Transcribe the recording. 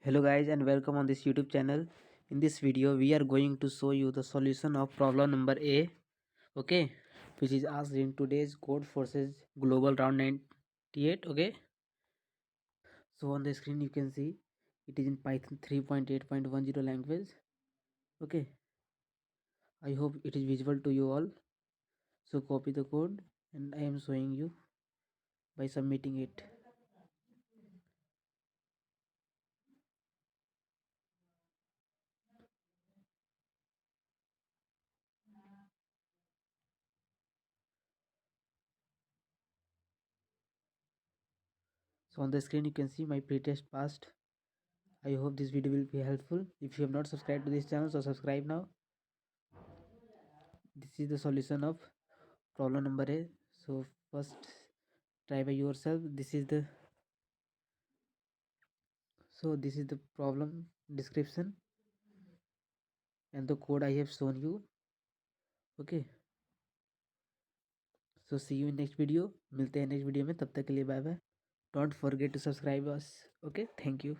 Hello guys and welcome on this YouTube channel. In this video we are going to show you the solution of problem number A, okay, which is asked in today's Codeforces global round 98, okay. So on the screen you can see it is in Python 3.8.10 language, okay. I hope it is visible to you all. So copy the code and I am showing you by submitting it. So on the screen you can see my pretest passed. I hope this video will be helpful. If you have not subscribed to this channel, so subscribe now. This is the solution of problem number A. So first try by yourself. This is the problem description and the code I have shown you, okay. So see you in next video. मिलते हैं next video में, तब तक के लिए bye bye. Don't forget to subscribe us, okay. Thank you.